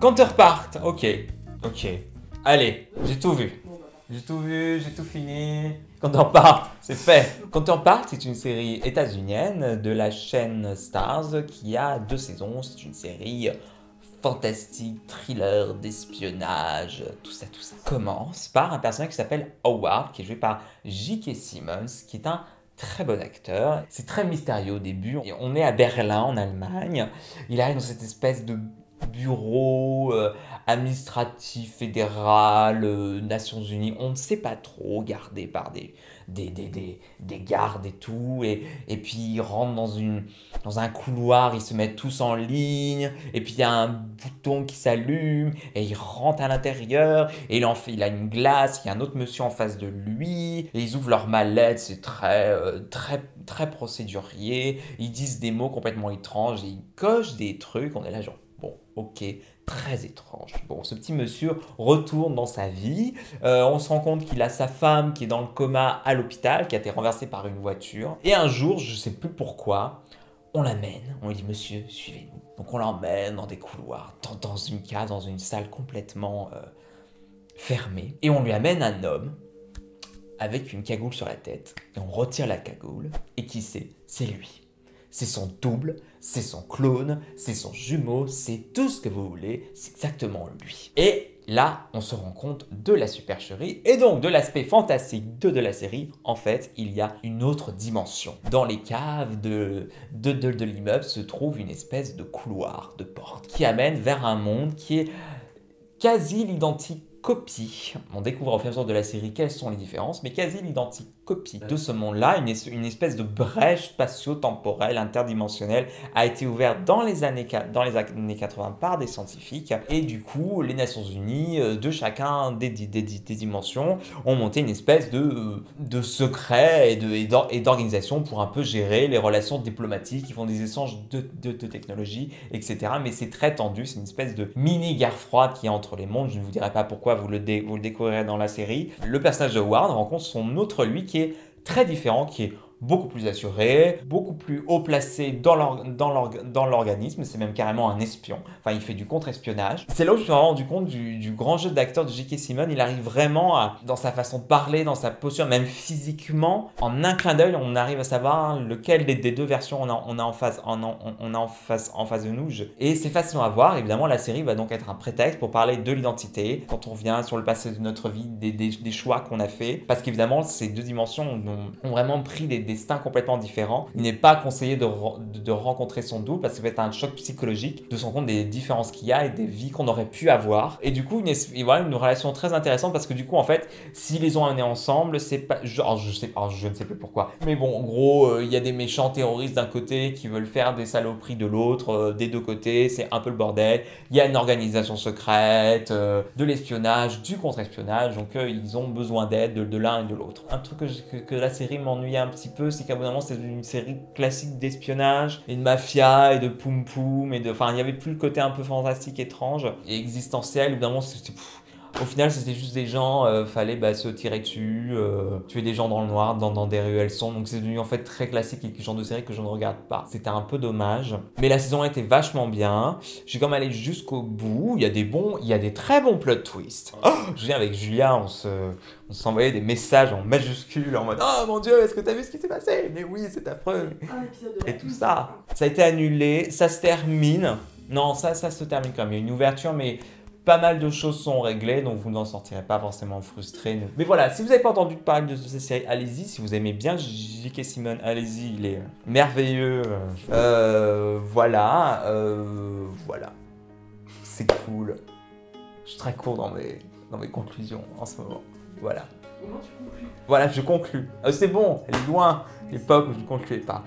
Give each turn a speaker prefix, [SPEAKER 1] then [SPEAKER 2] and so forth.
[SPEAKER 1] Counterpart, ok. Allez, j'ai tout vu. J'ai tout vu, j'ai tout fini. Counterpart, c'est fait. Counterpart, c'est une série états-unienne de la chaîne Starz qui a 2 saisons. C'est une série fantastique, thriller, d'espionnage, tout ça. Commence par un personnage qui s'appelle Howard, qui est joué par J.K. Simmons, qui est un très bon acteur. C'est très mystérieux au début. Et on est à Berlin, en Allemagne. Il arrive dans cette espèce de bureau administratif, fédéral, Nations Unies, on ne sait pas trop, gardé par des gardes et tout, et puis ils rentrent dans un couloir, ils se mettent tous en ligne, et puis il y a un bouton qui s'allume, et ils rentrent à l'intérieur, et il a une glace, il y a un autre monsieur en face de lui, et ils ouvrent leur mallette, c'est très procédurier, ils disent des mots complètement étranges, et ils cochent des trucs, on est là genre, bon, ok, très étrange. Bon, ce petit monsieur retourne dans sa vie. On se rend compte qu'il a sa femme qui est dans le coma à l'hôpital, qui a été renversée par une voiture. Et un jour, je ne sais plus pourquoi, on l'amène. On lui dit, monsieur, suivez-nous. Donc on l'emmène dans des couloirs, dans une cave, dans une salle complètement fermée. Et on lui amène un homme avec une cagoule sur la tête. Et on retire la cagoule. Et qui c'est? C'est lui. C'est son double, c'est son clone, c'est son jumeau, c'est tout ce que vous voulez, c'est exactement lui. Et là, on se rend compte de la supercherie et donc de l'aspect fantastique de la série. En fait, il y a une autre dimension. Dans les caves de l'immeuble se trouve une espèce de couloir, de porte, qui amène vers un monde qui est quasi l'identique copie. On découvre au fur et à mesure de la série quelles sont les différences, mais quasi l'identique copie de ce monde-là, une espèce de brèche spatio-temporelle, interdimensionnelle, a été ouverte dans les années 80 par des scientifiques, et du coup, les Nations Unies, de chacun des dimensions, ont monté une espèce de secret et d'organisation pour un peu gérer les relations diplomatiques, ils font des échanges de technologies, etc. Mais c'est très tendu, c'est une espèce de mini-guerre froide qui est entre les mondes, je ne vous dirai pas pourquoi, vous le découvrirez dans la série. Le personnage de Howard rencontre son autre lui qui est très différent, qui est beaucoup plus assuré, beaucoup plus haut placé dans l'organisme, c'est même carrément un espion, enfin il fait du contre-espionnage. C'est là où je me suis rendu compte du grand jeu d'acteur de J.K. Simmons, il arrive vraiment dans sa façon de parler, dans sa posture, même physiquement, en un clin d'œil, on arrive à savoir lequel des deux versions on a en face de nous, et c'est fascinant à voir. Évidemment la série va donc être un prétexte pour parler de l'identité, quand on revient sur le passé de notre vie, des choix qu'on a fait, parce qu'évidemment ces deux dimensions ont vraiment pris des destins complètement différents. Il n'est pas conseillé de rencontrer son double parce que ça va être un choc psychologique de se rendre compte des différences qu'il y a et des vies qu'on aurait pu avoir. Et du coup, une relation très intéressante parce que du coup, en fait, s'ils les ont amenés ensemble, c'est pas... je ne sais plus pourquoi. Mais bon, en gros, il y a des méchants terroristes d'un côté qui veulent faire des saloperies de l'autre, des deux côtés, c'est un peu le bordel. Il y a une organisation secrète, de l'espionnage, du contre-espionnage, donc ils ont besoin d'aide de l'un et de l'autre. Un truc que la série m'ennuyait un petit peu, c'est qu'à bout d'un moment c'est une série classique d'espionnage et de mafia et de poum poum et enfin il n'y avait plus le côté un peu fantastique, étrange et existentiel. Au bout d'un moment au final c'était juste des gens, fallait se tirer dessus, tuer des gens dans le noir, dans des ruelles sombres, donc c'est devenu en fait très classique et le genre de série que je ne regarde pas. C'était un peu dommage, mais la saison 1 était vachement bien, j'ai quand même allé jusqu'au bout, il y a des très bons plot twists. Oh, je viens avec Julia, on s'envoyait des messages en majuscules en mode « Oh mon Dieu, est-ce que t'as vu ce qui s'est passé? Mais oui, c'est affreux !» Et tout ça. Ça a été annulé, ça se termine. Non, ça se termine quand même. Il y a une ouverture, mais pas mal de choses sont réglées, donc vous n'en sortirez pas forcément frustré. Mais voilà, si vous n'avez pas entendu parler de cette série, allez-y. Si vous aimez bien J.K. Simmons, allez-y, il est merveilleux. Voilà. C'est cool. Je suis très court dans mes conclusions en ce moment. Voilà.
[SPEAKER 2] Comment tu conclus?
[SPEAKER 1] Voilà, je conclus. C'est bon, elle est loin l'époque où je ne concluais pas.